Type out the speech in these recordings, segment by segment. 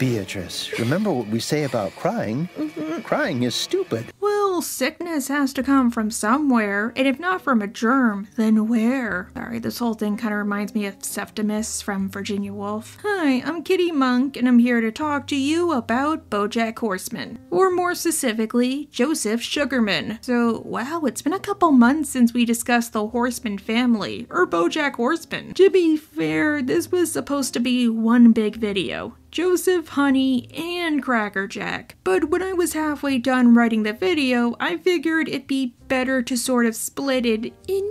Beatrice, remember what we say about crying? Crying is stupid. Well, sickness has to come from somewhere, and if not from a germ, then where? Sorry, this whole thing kind of reminds me of Septimus from Virginia Woolf. Hi, I'm Kitty Monk, and I'm here to talk to you about BoJack Horseman. Or more specifically, Joseph Sugarman. So, wow, it's been a couple months since we discussed the Horseman family, or BoJack Horseman. To be fair, this was supposed to be one big video. Joseph, Honey, and Cracker Jack. But when I was halfway done writing the video, I figured it'd be better to sort of split it in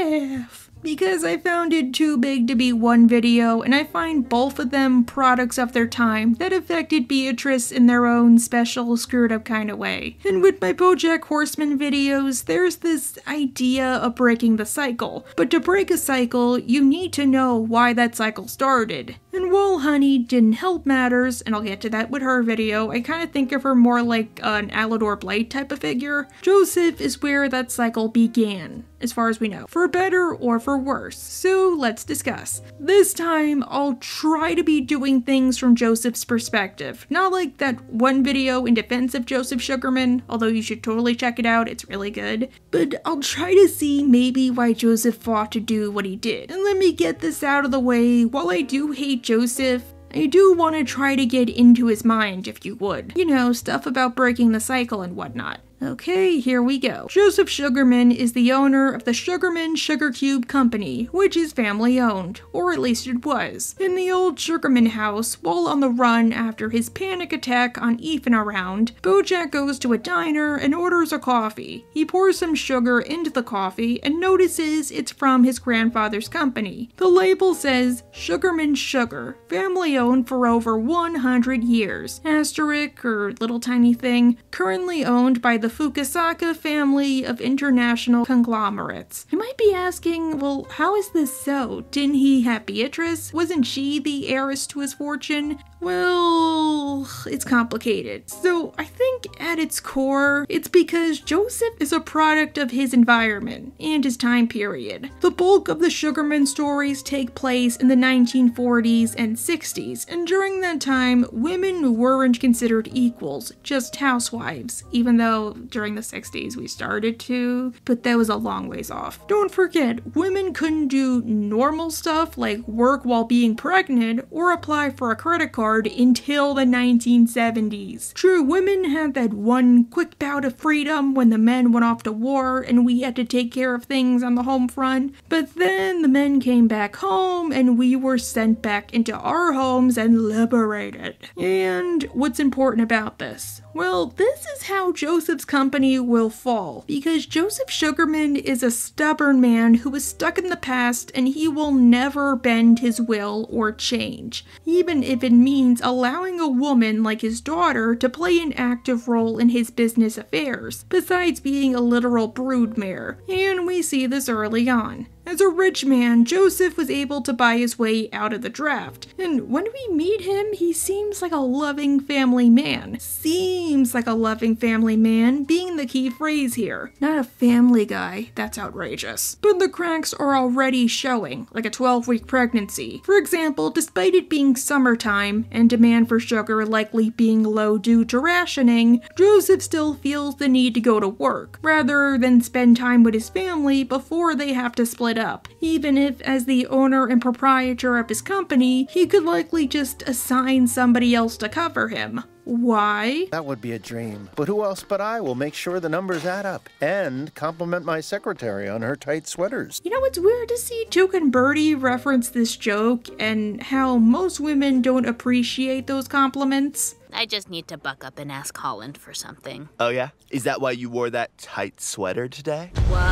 half. Because I found it too big to be one video, and I find both of them products of their time that affected Beatrice in their own special screwed up kind of way. And with my BoJack Horseman videos, there's this idea of breaking the cycle. But to break a cycle, you need to know why that cycle started. And while Honey didn't help matters, and I'll get to that with her video, I kind of think of her more like an Alador Blade type of figure. Joseph is where that cycle began, as far as we know, for better or for worse. So let's discuss. This time, I'll try to be doing things from Joseph's perspective. Not like that one video in defense of Joseph Sugarman, although you should totally check it out, it's really good. But I'll try to see maybe why Joseph fought to do what he did. And let me get this out of the way, while I do hate Joseph, I do want to try to get into his mind, if you would. You know, stuff about breaking the cycle and whatnot. Okay, here we go. Joseph Sugarman is the owner of the Sugarman Sugar Cube Company, which is family owned, or at least it was. In the old Sugarman house, while on the run after his panic attack on Ethan around, BoJack goes to a diner and orders a coffee. He pours some sugar into the coffee and notices it's from his grandfather's company. The label says Sugarman Sugar, family owned for over 100 years. Asterisk or little tiny thing, currently owned by the Fukasaka family of international conglomerates. You might be asking, well, how is this so? Didn't he have Beatrice? Wasn't she the heiress to his fortune? Well, it's complicated. So I think at its core, it's because Joseph is a product of his environment and his time period. The bulk of the Sugarman stories take place in the 1940s and 60s, and during that time, women weren't considered equals, just housewives, even though during the 60s we started to, but that was a long ways off. Don't forget, women couldn't do normal stuff like work while being pregnant or apply for a credit card until the 1970s. True, women had that one quick bout of freedom when the men went off to war and we had to take care of things on the home front, but then the men came back home and we were sent back into our homes and liberated. And what's important about this? Well, this is how Joseph's company will fall, because Joseph Sugarman is a stubborn man who is stuck in the past and he will never bend his will or change, even if it means allowing a woman like his daughter to play an active role in his business affairs, besides being a literal broodmare, and we see this early on. As a rich man, Joseph was able to buy his way out of the draft, and when we meet him, he seems like a loving family man. Seems like a loving family man being the key phrase here. Not a family guy, that's outrageous. But the cracks are already showing, like a 12-week pregnancy. For example, despite it being summertime and demand for sugar likely being low due to rationing, Joseph still feels the need to go to work, rather than spend time with his family before they have to split up, even if, as the owner and proprietor of his company, he could likely just assign somebody else to cover him. Why? That would be a dream. But who else but I will make sure the numbers add up and compliment my secretary on her tight sweaters? You know, it's weird to see Duke and Birdie reference this joke and how most women don't appreciate those compliments. I just need to buck up and ask Holland for something. Oh yeah? Is that why you wore that tight sweater today? What?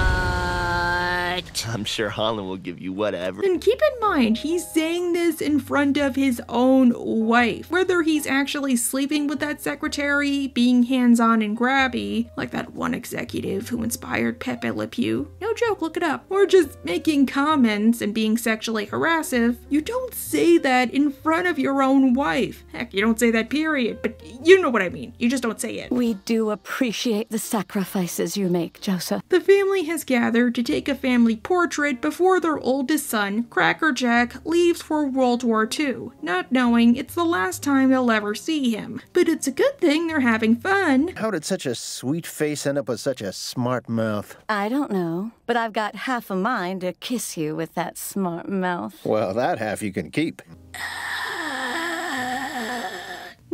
I'm sure Holland will give you whatever. And keep in mind, he's saying this in front of his own wife. Whether he's actually sleeping with that secretary, being hands-on and grabby, like that one executive who inspired Pepe Le Pew, no joke, look it up, or just making comments and being sexually harassive, you don't say that in front of your own wife. Heck, you don't say that period, but you know what I mean. You just don't say it. We do appreciate the sacrifices you make, Joseph. The family has gathered to take a family family portrait before their oldest son, Cracker Jack, leaves for World War II, not knowing it's the last time they'll ever see him. But it's a good thing they're having fun. How did such a sweet face end up with such a smart mouth? I don't know, but I've got half a mind to kiss you with that smart mouth. Well, that half you can keep.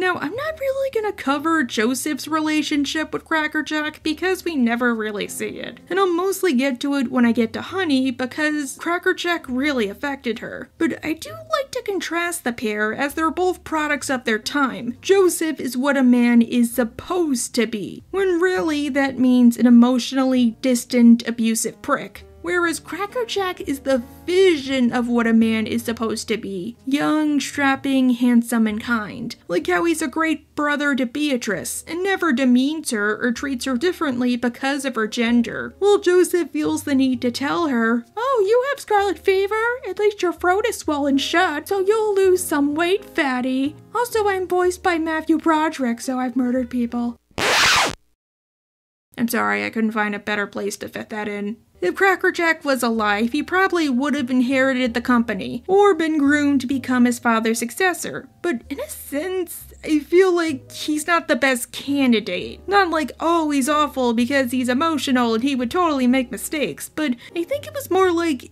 Now, I'm not really gonna cover Joseph's relationship with Cracker Jack because we never really see it. And I'll mostly get to it when I get to Honey because Cracker Jack really affected her. But I do like to contrast the pair as they're both products of their time. Joseph is what a man is supposed to be, when really that means an emotionally distant, abusive prick. Whereas Cracker Jack is the vision of what a man is supposed to be. Young, strapping, handsome, and kind. Like how he's a great brother to Beatrice, and never demeans her or treats her differently because of her gender. While Joseph feels the need to tell her, "Oh, you have scarlet fever? At least your throat is swollen shut, so you'll lose some weight, fatty. Also, I'm voiced by Matthew Broderick, so I've murdered people." I'm sorry, I couldn't find a better place to fit that in. If Cracker Jack was alive, he probably would have inherited the company, or been groomed to become his father's successor. But in a sense, I feel like he's not the best candidate. Not like, oh, he's awful because he's emotional and he would totally make mistakes, but I think it was more like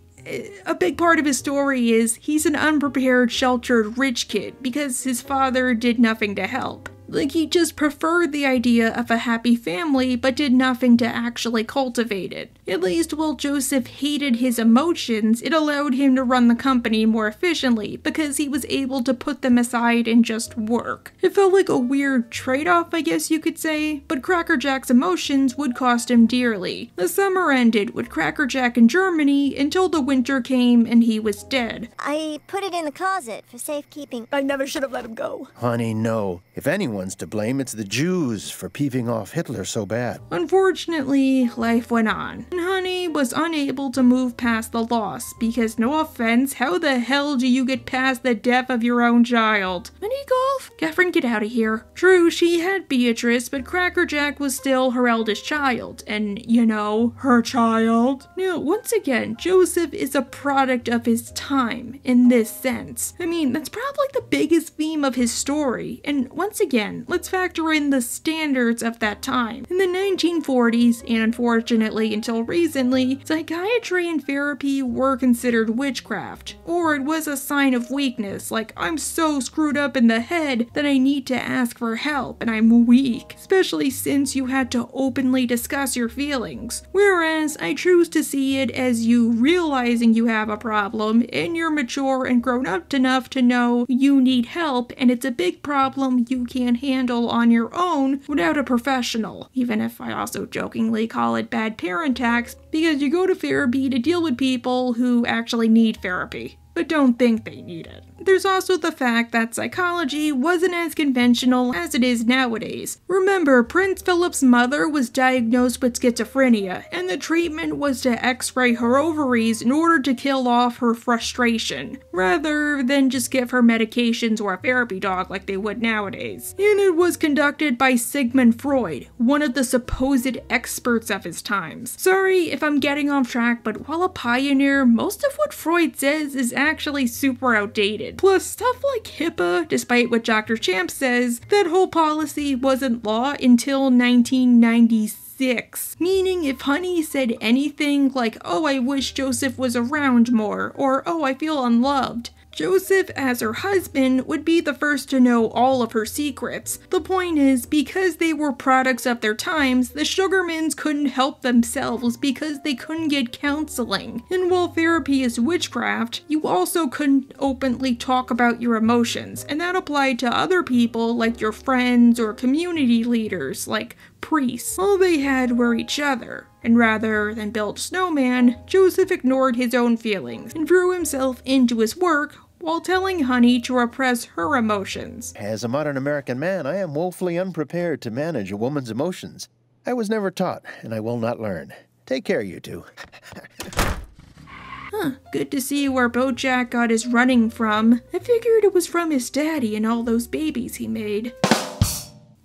a big part of his story is he's an unprepared, sheltered, rich kid because his father did nothing to help. Like, he just preferred the idea of a happy family, but did nothing to actually cultivate it. At least while Joseph hated his emotions, it allowed him to run the company more efficiently, because he was able to put them aside and just work. It felt like a weird trade-off, I guess you could say, but Cracker Jack's emotions would cost him dearly. The summer ended with Cracker Jack in Germany until the winter came and he was dead. I put it in the closet for safekeeping. I never should have let him go. Honey, no. If anyone's to blame, it's the Jews for peeving off Hitler so bad. Unfortunately, life went on, and Honey was unable to move past the loss, because no offense, how the hell do you get past the death of your own child? Mini golf? Catherine, get out of here. True, she had Beatrice, but Cracker Jack was still her eldest child, and, you know, her child. Now, once again, Joseph is a product of his time, in this sense. I mean, that's probably the biggest theme of his story, and once again, let's factor in the standards of that time. In the 1940s, and unfortunately until recently, psychiatry and therapy were considered witchcraft, or it was a sign of weakness, like I'm so screwed up in the head that I need to ask for help and I'm weak, especially since you had to openly discuss your feelings. Whereas I choose to see it as you realizing you have a problem and you're mature and grown up enough to know you need help and it's a big problem you can't handle on your own without a professional, even if I also jokingly call it bad parent tax because you go to therapy to deal with people who actually need therapy, but don't think they need it. There's also the fact that psychology wasn't as conventional as it is nowadays. Remember, Prince Philip's mother was diagnosed with schizophrenia, and the treatment was to x-ray her ovaries in order to kill off her frustration, rather than just give her medications or a therapy dog like they would nowadays. And it was conducted by Sigmund Freud, one of the supposed experts of his times. Sorry if I'm getting off track, but while a pioneer, most of what Freud says is actually super outdated. Plus, stuff like HIPAA, despite what Dr. Champ says, that whole policy wasn't law until 1996. Meaning if Honey said anything like, oh, I wish Joseph was around more, or oh, I feel unloved, Joseph, as her husband, would be the first to know all of her secrets. The point is, because they were products of their times, the Sugarmans couldn't help themselves because they couldn't get counseling. And while therapy is witchcraft, you also couldn't openly talk about your emotions, and that applied to other people like your friends or community leaders like priests. All they had were each other. And rather than build a snowman, Joseph ignored his own feelings and threw himself into his work while telling Honey to repress her emotions. As a modern American man, I am woefully unprepared to manage a woman's emotions. I was never taught, and I will not learn. Take care, you two. Good to see where Bojack got his running from. I figured it was from his daddy and all those babies he made.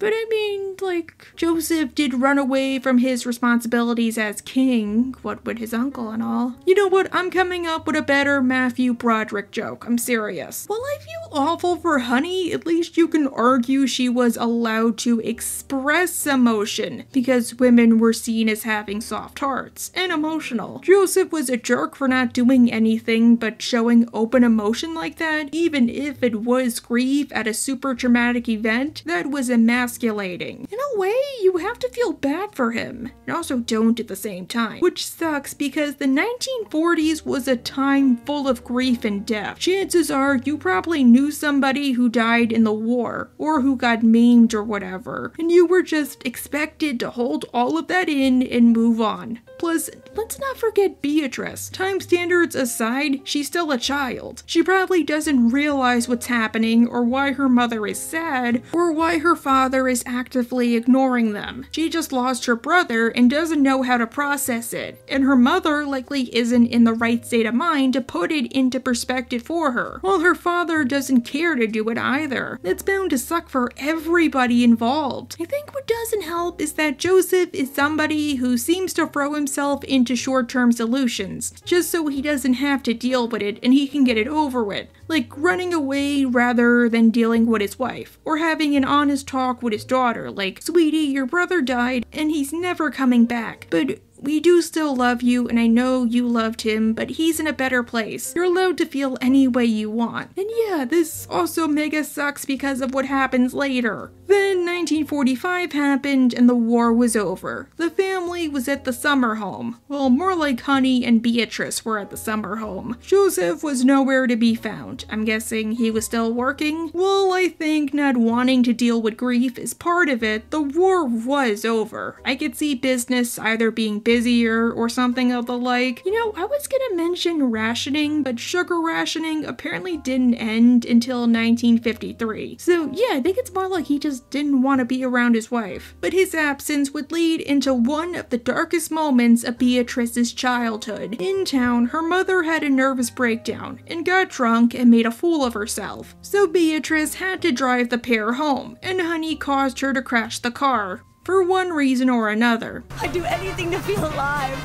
But I mean, like, Joseph did run away from his responsibilities as king, what with his uncle and all. You know what, I'm coming up with a better Matthew Broderick joke, I'm serious. While I feel awful for Honey, at least you can argue she was allowed to express emotion, because women were seen as having soft hearts, and emotional. Joseph was a jerk for not doing anything but showing open emotion like that, even if it was grief at a super traumatic event. That was emasculating. In a way, you have to feel bad for him, and also don't at the same time. Which sucks because the 1940s was a time full of grief and death. Chances are you probably knew somebody who died in the war, or who got maimed or whatever, and you were just expected to hold all of that in and move on. Plus, let's not forget Beatrice. Time standards aside, she's still a child. She probably doesn't realize what's happening, or why her mother is sad, or why her father is actively ignoring them. She just lost her brother and doesn't know how to process it, and her mother likely isn't in the right state of mind to put it into perspective for her, while her father doesn't care to do it either. It's bound to suck for everybody involved. I think what doesn't help is that Joseph is somebody who seems to throw himself into short-term solutions, just so he doesn't have to deal with it and he can get it over with, like running away rather than dealing with his wife, or having an honest talk with his daughter, like, "Sweetie, your brother died and he's never coming back, but we do still love you, and I know you loved him, but he's in a better place. You're allowed to feel any way you want." And yeah, this also mega sucks because of what happens later. Then 1945 happened and the war was over. The family was at the summer home. Well, more like Honey and Beatrice were at the summer home. Joseph was nowhere to be found. I'm guessing he was still working? Well, I think not wanting to deal with grief is part of it. The war was over. I could see business either being busier or something of the like. You know, I was gonna mention rationing, but sugar rationing apparently didn't end until 1953. So yeah, I think it's more like he just didn't want to be around his wife. But his absence would lead into one of the darkest moments of Beatrice's childhood. In town, her mother had a nervous breakdown and got drunk and made a fool of herself. So Beatrice had to drive the pair home, and Honey caused her to crash the car, for one reason or another. I'd do anything to feel alive.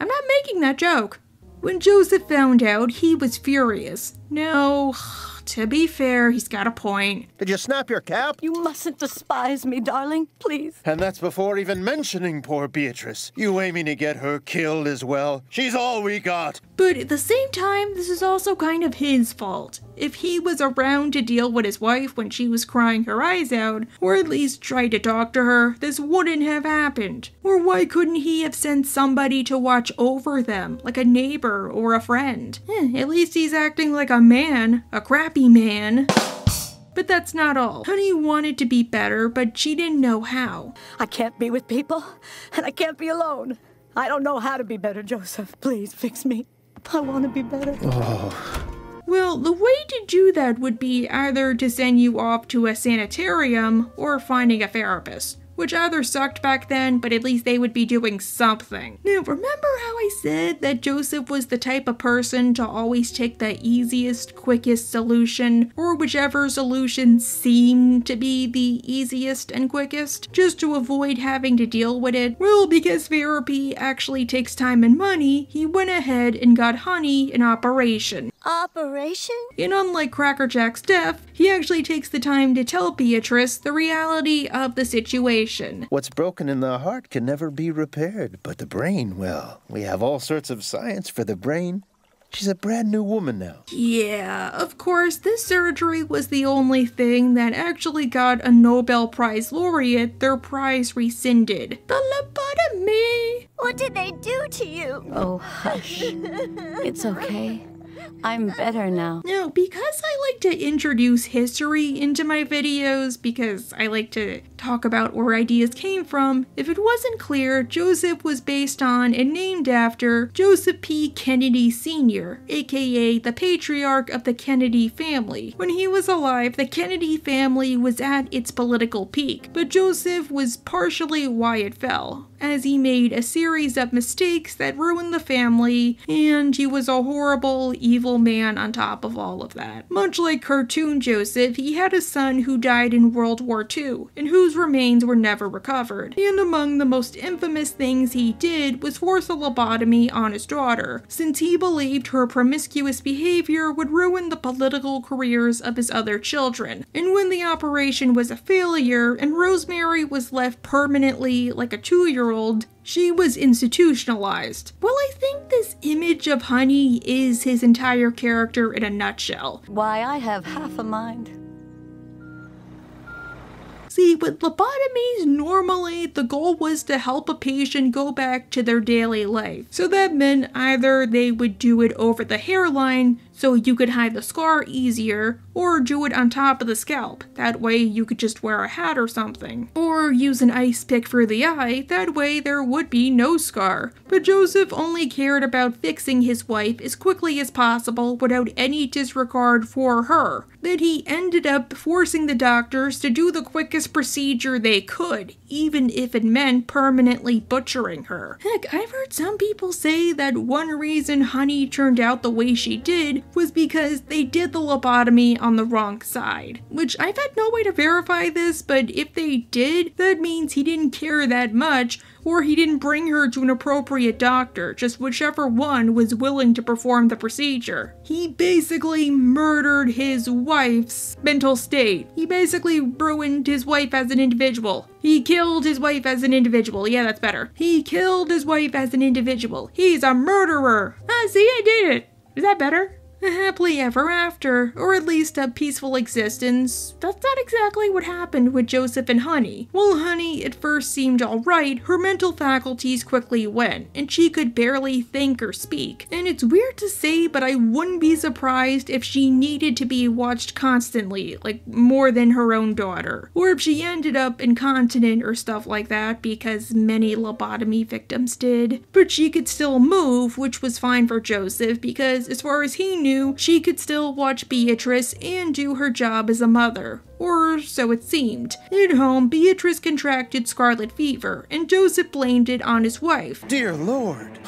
I'm not making that joke. When Joseph found out, he was furious. No, to be fair, he's got a point. Did you snap your cap? You mustn't despise me, darling, please. And that's before even mentioning poor Beatrice. You aiming to get her killed as well? She's all we got. But at the same time, this is also kind of his fault. If he was around to deal with his wife when she was crying her eyes out, or at least try to talk to her, this wouldn't have happened. Or why couldn't he have sent somebody to watch over them, like a neighbor or a friend? At least he's acting like a man, a crappy man. But that's not all. Honey wanted to be better, but she didn't know how. I can't be with people, and I can't be alone. I don't know how to be better, Joseph. Please fix me. I want to be better. Well, the way to do that would be either to send you off to a sanitarium or finding a therapist, which either sucked back then, but at least they would be doing something. Now, remember how I said that Joseph was the type of person to always take the easiest, quickest solution, or whichever solution seemed to be the easiest and quickest, just to avoid having to deal with it? Well, because therapy actually takes time and money, he went ahead and got Honey an operation. Operation? And unlike Cracker Jack's death, he actually takes the time to tell Beatrice the reality of the situation. What's broken in the heart can never be repaired, but the brain, well, we have all sorts of science for the brain. She's a brand new woman now. Yeah, of course, this surgery was the only thing that actually got a Nobel Prize laureate their prize rescinded. The lobotomy! What did they do to you? Oh, hush. It's okay. I'm better now. Now, because I like to introduce history into my videos, because I like to talk about where ideas came from, if it wasn't clear, Joseph was based on and named after Joseph P. Kennedy Sr., aka the patriarch of the Kennedy family. When he was alive, the Kennedy family was at its political peak, but Joseph was partially why it fell. as he made a series of mistakes that ruined the family, and he was a horrible, evil man on top of all of that. Much like cartoon Joseph, he had a son who died in World War II, and whose remains were never recovered. And among the most infamous things he did was force a lobotomy on his daughter, since he believed her promiscuous behavior would ruin the political careers of his other children. And when the operation was a failure and Rosemary was left permanently like a 2-year-old, she was institutionalized. Well, I think this image of Honey is his entire character in a nutshell. Why, I have half a mind. See, with lobotomies, normally the goal was to help a patient go back to their daily life. So that meant either they would do it over the hairline so you could hide the scar easier, or do it on top of the scalp. That way you could just wear a hat or something. Or use an ice pick for the eye, that way there would be no scar. But Joseph only cared about fixing his wife as quickly as possible without any disregard for her. That he ended up forcing the doctors to do the quickest procedure they could, even if it meant permanently butchering her. Heck, I've heard some people say that one reason Honey turned out the way she did was because they did the lobotomy on the wrong side. Which I've had no way to verify this, but if they did, that means he didn't care that much, or he didn't bring her to an appropriate doctor, just whichever one was willing to perform the procedure. He basically murdered his wife's mental state. He basically ruined his wife as an individual. He killed his wife as an individual. Yeah, that's better. He killed his wife as an individual. He's a murderer. Ah, see, I did it. Is that better? A happily ever after, or at least a peaceful existence. That's not exactly what happened with Joseph and Honey. While Honey at first seemed alright, her mental faculties quickly went, and she could barely think or speak. And it's weird to say, but I wouldn't be surprised if she needed to be watched constantly, like more than her own daughter. Or if she ended up incontinent or stuff like that, because many lobotomy victims did. But she could still move, which was fine for Joseph, because as far as he knew, she could still watch Beatrice and do her job as a mother. Or so it seemed. At home, Beatrice contracted scarlet fever, and Joseph blamed it on his wife. Dear Lord.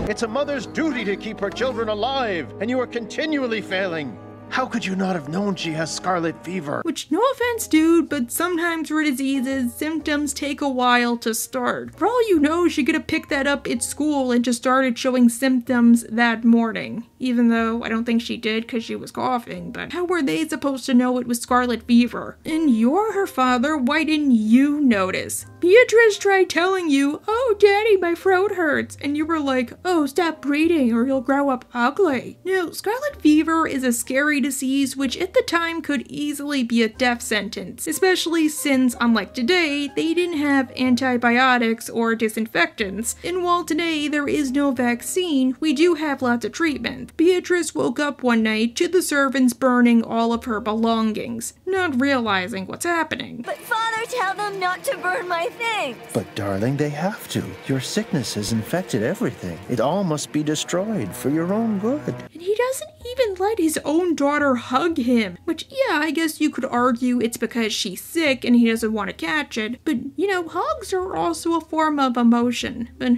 It's a mother's duty to keep her children alive, and you are continually failing. How could you not have known she has scarlet fever? Which, no offense, dude, but sometimes for diseases, symptoms take a while to start. For all you know, she could have picked that up at school and just started showing symptoms that morning. Even though I don't think she did because she was coughing, but how were they supposed to know it was scarlet fever? And you're her father, why didn't you notice? Beatrice tried telling you, "Oh, Daddy, my throat hurts," and you were like, "Oh, stop breathing or you'll grow up ugly." Now, scarlet fever is a scary disease which at the time could easily be a death sentence, especially since, unlike today, they didn't have antibiotics or disinfectants. And while today there is no vaccine, we do have lots of treatment. Beatrice woke up one night to the servants burning all of her belongings, not realizing what's happening. But Father, tell them not to burn my things. But darling, they have to. Your sickness has infected everything. It all must be destroyed for your own good. And he doesn't even let his own daughter hug him. Which, yeah, I guess you could argue it's because she's sick and he doesn't want to catch it. But, you know, hugs are also a form of emotion. But,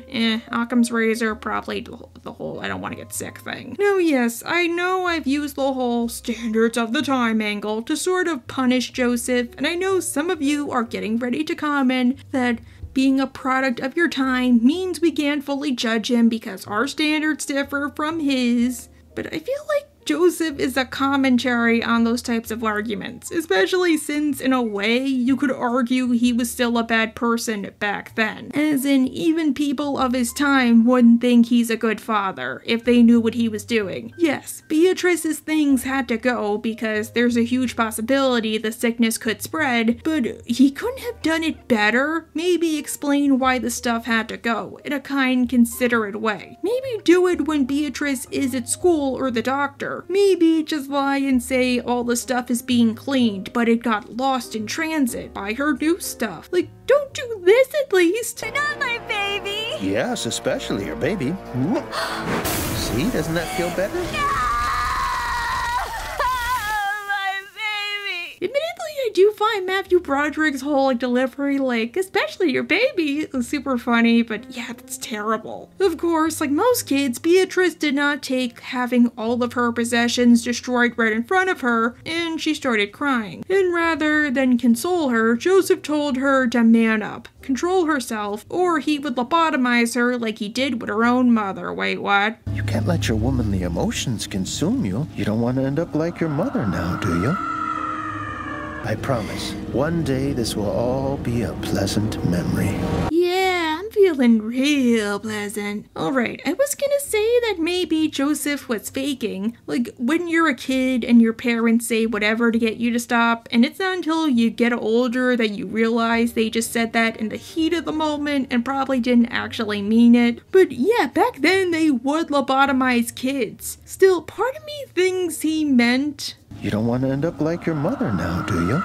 Occam's razor, probably the whole I don't want to get sick thing. No, yes, I know I've used the whole standards of the time angle to sort of punish Joseph, and I know some of you are getting ready to comment that being a product of your time means we can't fully judge him because our standards differ from his. But I feel like Joseph is a commentary on those types of arguments, especially since, in a way, you could argue he was still a bad person back then. As in, even people of his time wouldn't think he's a good father if they knew what he was doing. Yes, Beatrice's things had to go because there's a huge possibility the sickness could spread, but he couldn't have done it better. Maybe explain why the stuff had to go in a kind, considerate way. Maybe do it when Beatrice is at school or the doctor. Maybe just lie and say all the stuff is being cleaned, but it got lost in transit by her new stuff. Like, don't do this at least. Not my baby. Yes, especially your baby. See, doesn't that feel better? No! My baby. Admittedly, I do find Matthew Broderick's whole delivery, especially your baby, is super funny, but yeah, that's terrible. Of course, like most kids, Beatrice did not take having all of her possessions destroyed right in front of her, and she started crying. And rather than console her, Joseph told her to man up, control herself, or he would lobotomize her like he did with her own mother. Wait, what? You can't let your womanly emotions consume you. You don't want to end up like your mother now, do you? I promise, one day this will all be a pleasant memory. Yeah, I'm feeling real pleasant. Alright, I was gonna say that maybe Joseph was faking. Like, when you're a kid and your parents say whatever to get you to stop, and it's not until you get older that you realize they just said that in the heat of the moment and probably didn't actually mean it. But yeah, back then they would lobotomize kids. Still, part of me thinks he meant... You don't want to end up like your mother now, do you?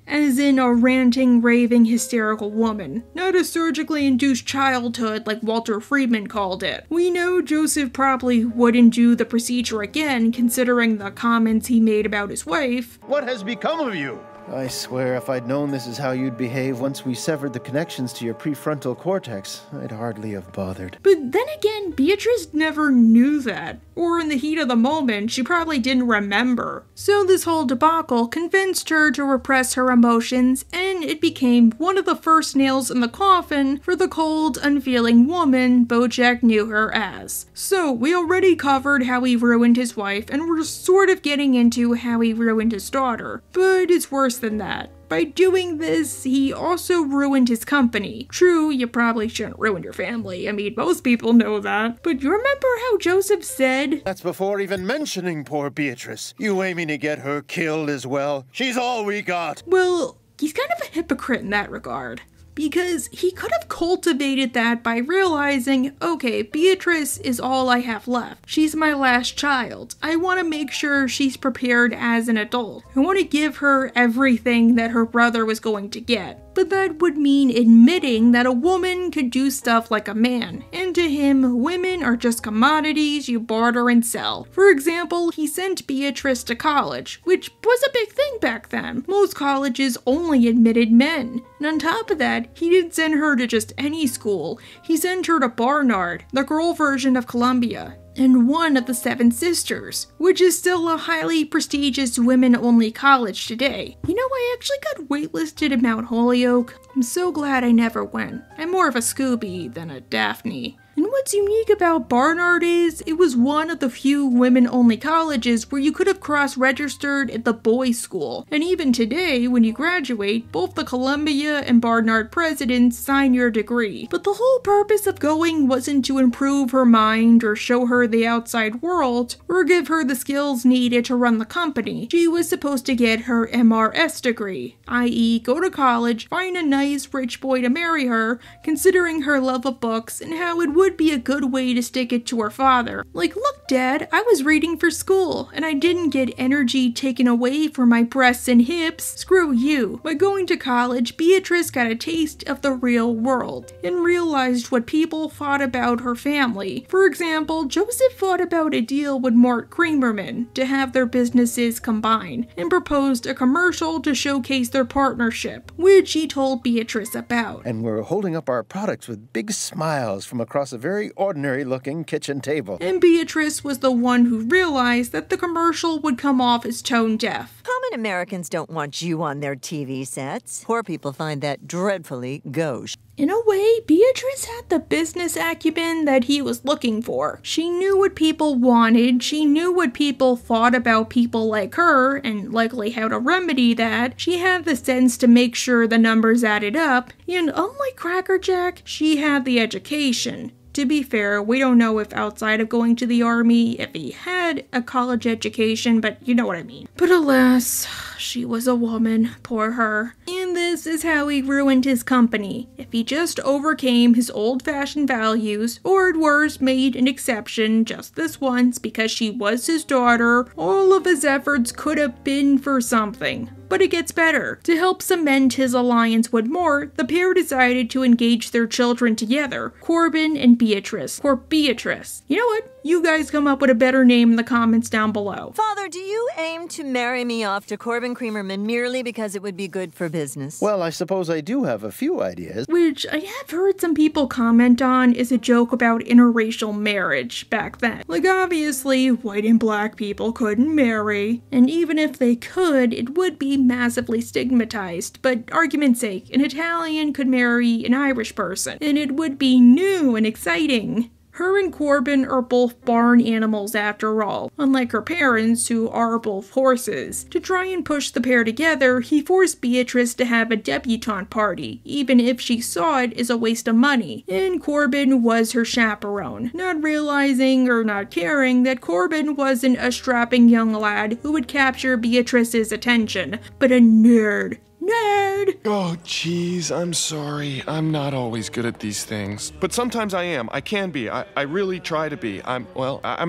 As in a ranting, raving, hysterical woman, not a surgically induced childhood like Walter Friedman called it. We know Joseph probably wouldn't do the procedure again, considering the comments he made about his wife. What has become of you? I swear, if I'd known this is how you'd behave once we severed the connections to your prefrontal cortex, I'd hardly have bothered. But then again, Beatrice never knew that. Or in the heat of the moment, she probably didn't remember. So this whole debacle convinced her to repress her emotions, and it became one of the first nails in the coffin for the cold, unfeeling woman Bojack knew her as. So we already covered how he ruined his wife, and we're sort of getting into how he ruined his daughter. But it's worse than that. By doing this, he also ruined his company. True, you probably shouldn't ruin your family. I mean, most people know that. But you remember how Joseph said... That's before even mentioning poor Beatrice. You aiming to get her killed as well? She's all we got. Well, he's kind of a hypocrite in that regard. Because he could have cultivated that by realizing, okay, Beatrice is all I have left. She's my last child. I want to make sure she's prepared as an adult. I want to give her everything that her brother was going to get. But that would mean admitting that a woman could do stuff like a man, and to him, women are just commodities you barter and sell. For example, he sent Beatrice to college, which was a big thing back then. Most colleges only admitted men. And on top of that, he didn't send her to just any school. He sent her to Barnard, the girl version of Columbia, and one of the Seven Sisters, which is still a highly prestigious women-only college today. You know, I actually got waitlisted at Mount Holyoke. I'm so glad I never went. I'm more of a Scooby than a Daphne. And what's unique about Barnard is it was one of the few women-only colleges where you could have cross-registered at the boys' school. And even today, when you graduate, both the Columbia and Barnard presidents sign your degree. But the whole purpose of going wasn't to improve her mind or show her the outside world, or give her the skills needed to run the company. She was supposed to get her MRS degree, i.e. go to college, find a nice rich boy to marry her, considering her love of books and how it would be a good way to stick it to her father. Like, look dad, I was reading for school and I didn't get energy taken away from my breasts and hips. Screw you. By going to college, Beatrice got a taste of the real world and realized what people thought about her family. For example, Joseph thought about a deal with Mort Kramerman to have their businesses combine and proposed a commercial to showcase their partnership, which he told Beatrice about. And we're holding up our products with big smiles from across a very ordinary-looking kitchen table. And Beatrice was the one who realized that the commercial would come off as tone deaf. Common Americans don't want you on their TV sets. Poor people find that dreadfully gauche. In a way, Beatrice had the business acumen that he was looking for. She knew what people wanted, she knew what people thought about people like her, and likely how to remedy that. She had the sense to make sure the numbers added up, and unlike Cracker Jack, she had the education. To be fair, we don't know if outside of going to the army, if he had a college education, but you know what I mean. But alas, she was a woman, poor her. And this is how he ruined his company. If he just overcame his old-fashioned values, or at worst made an exception just this once because she was his daughter, all of his efforts could have been for something. but it gets better. To help cement his alliance with Mort, the pair decided to engage their children together, Corbin and Beatrice. Beatrice. You know what? You guys come up with a better name in the comments down below. Father, do you aim to marry me off to Corbin Creamerman merely because it would be good for business? Well, I suppose I do have a few ideas. Which I have heard some people comment on is a joke about interracial marriage back then. Like, obviously, white and black people couldn't marry, and even if they could, it would be massively stigmatized. But argument's sake, an Italian could marry an Irish person, and it would be new and exciting. Her and Corbin are both barn animals after all, unlike her parents who are both horses. To try and push the pair together, he forced Beatrice to have a debutante party, even if she saw it as a waste of money, and Corbin was her chaperone, not realizing or not caring that Corbin wasn't a strapping young lad who would capture Beatrice's attention, but a nerd. Nerd! Oh, jeez, I'm sorry. I'm not always good at these things. But sometimes I am. I can be. I really try to be. I'm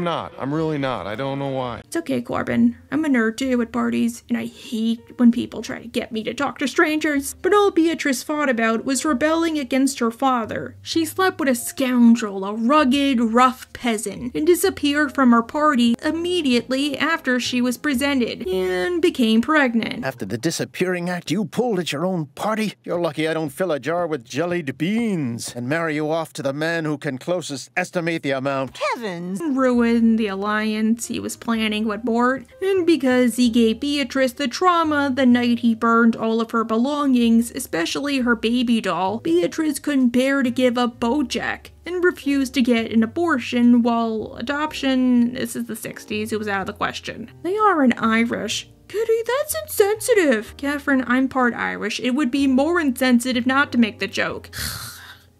not. I'm really not. I don't know why. It's okay, Corbin. I'm a nerd too at parties, and I hate when people try to get me to talk to strangers. But all Beatrice fought about was rebelling against her father. She slept with a scoundrel, a rugged, rough peasant, and disappeared from her party immediately after she was presented, and became pregnant. After the disappearing act you pulled at your own party, you're lucky I don't fill a jar with jellied beans and marry you off to the man who can closest estimate the amount. Heavens! Ruined the alliance he was planning with Mort, and because he gave Beatrice the trauma the night he burned all of her belongings, especially her baby doll, Beatrice couldn't bear to give up Bojack and refused to get an abortion, while adoption, this is the 60s, it was out of the question. They aren't Irish. Kitty, that's insensitive. Catherine, I'm part Irish. It would be more insensitive not to make the joke.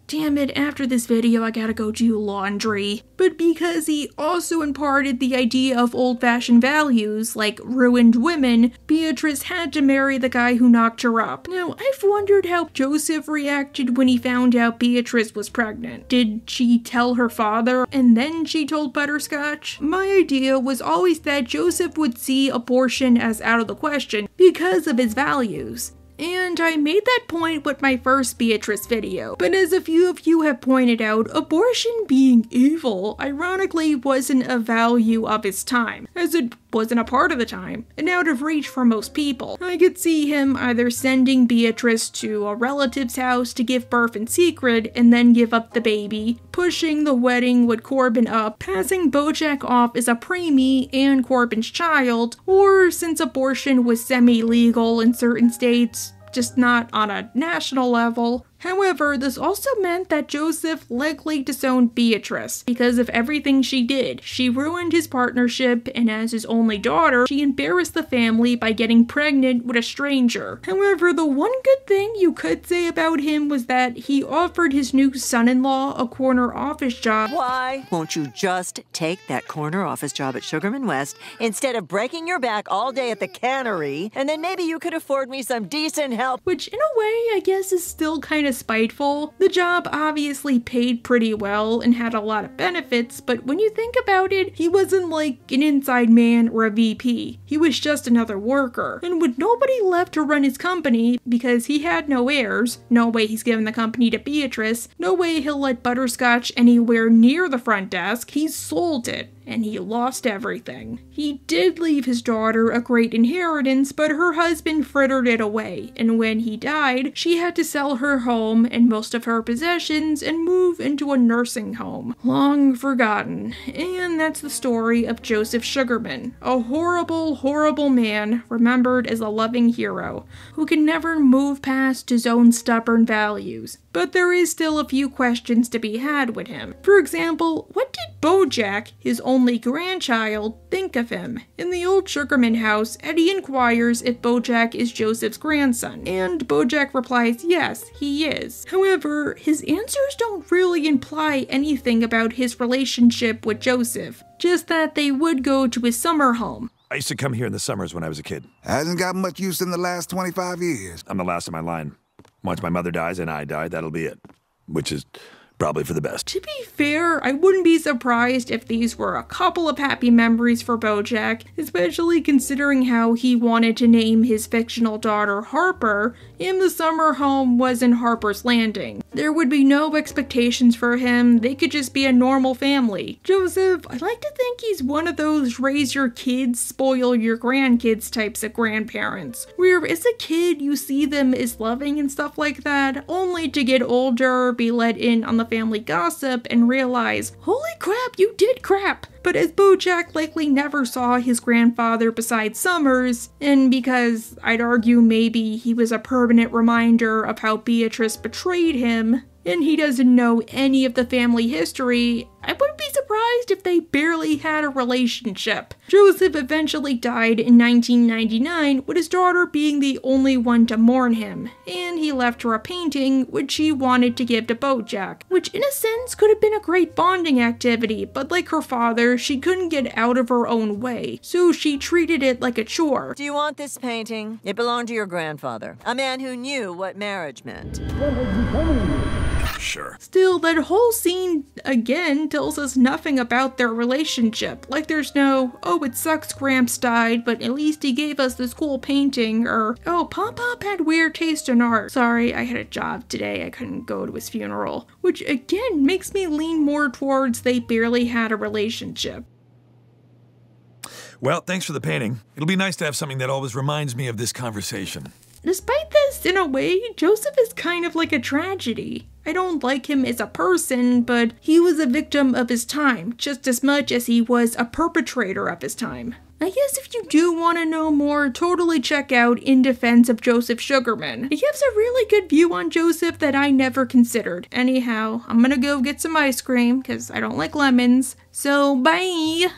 Damn it, after this video I gotta go do laundry. But because he also imparted the idea of old-fashioned values, like ruined women, Beatrice had to marry the guy who knocked her up. Now, I've wondered how Joseph reacted when he found out Beatrice was pregnant. Did she tell her father, and then she told Butterscotch? My idea was always that Joseph would see abortion as out of the question because of his values. And I made that point with my first Beatrice video, but as a few of you have pointed out, abortion being evil ironically wasn't a value of his time, as it wasn't a part of the time, and out of reach for most people. I could see him either sending Beatrice to a relative's house to give birth in secret and then give up the baby, pushing the wedding with Corbin up, passing Bojack off as a preemie and Corbin's child, or since abortion was semi-legal in certain states, just not on a national level. However, this also meant that Joseph likely disowned Beatrice because of everything she did. She ruined his partnership, and as his only daughter, she embarrassed the family by getting pregnant with a stranger. However, the one good thing you could say about him was that he offered his new son-in-law a corner office job. Why won't you just take that corner office job at Sugarman West instead of breaking your back all day at the cannery, and then maybe you could afford me some decent help? Which, in a way, I guess is still kind of spiteful. The job obviously paid pretty well and had a lot of benefits, but when you think about it, he wasn't like an inside man or a VP. He was just another worker. And with nobody left to run his company, because he had no heirs, no way he's giving the company to Beatrice, no way he'll let Butterscotch anywhere near the front desk, he sold it. And he lost everything. He did leave his daughter a great inheritance, but her husband frittered it away, and when he died, she had to sell her home and most of her possessions and move into a nursing home. Long forgotten. And that's the story of Joseph Sugarman, a horrible, horrible man remembered as a loving hero, who can never move past his own stubborn values. But there is still a few questions to be had with him. For example, what did Bojack, his only grandchild, think of him? In the old Sugarman house, Eddie inquires if Bojack is Joseph's grandson, and Bojack replies yes, he is. However, his answers don't really imply anything about his relationship with Joseph, just that they would go to his summer home. I used to come here in the summers when I was a kid. Hasn't got much use in the last 25 years. I'm the last of my line. Once my mother dies and I die, that'll be it. Which is Probably for the best. To be fair, I wouldn't be surprised if these were a couple of happy memories for Bojack, especially considering how he wanted to name his fictional daughter Harper, and the summer home was in Harper's Landing. There would be no expectations for him, they could just be a normal family. Joseph, I like to think he's one of those raise your kids, spoil your grandkids types of grandparents, where as a kid you see them as loving and stuff like that, only to get older, be let in on the family gossip, and realize, holy crap, you did crap. But as Bojack likely never saw his grandfather besides Summers, and because I'd argue maybe he was a permanent reminder of how Beatrice betrayed him, and he doesn't know any of the family history, I wouldn't be surprised if they barely had a relationship. Joseph eventually died in 1999, with his daughter being the only one to mourn him, and he left her a painting which she wanted to give to Bojack, which in a sense could have been a great bonding activity, but like her father, she couldn't get out of her own way, so she treated it like a chore. Do you want this painting? It belonged to your grandfather, a man who knew what marriage meant. Sure. Still, that whole scene, again, tells us nothing about their relationship. Like there's no, oh, it sucks Gramps died, but at least he gave us this cool painting, or, oh, Pop-Pop had weird taste in art. Sorry, I had a job today, I couldn't go to his funeral. Which, again, makes me lean more towards they barely had a relationship. Well, thanks for the painting. It'll be nice to have something that always reminds me of this conversation. Despite this, in a way, Joseph is kind of like a tragedy. I don't like him as a person, but he was a victim of his time, just as much as he was a perpetrator of his time. I guess if you do want to know more, totally check out In Defense of Joseph Sugarman. He gives a really good view on Joseph that I never considered. Anyhow, I'm gonna go get some ice cream, because I don't like lemons. So, bye!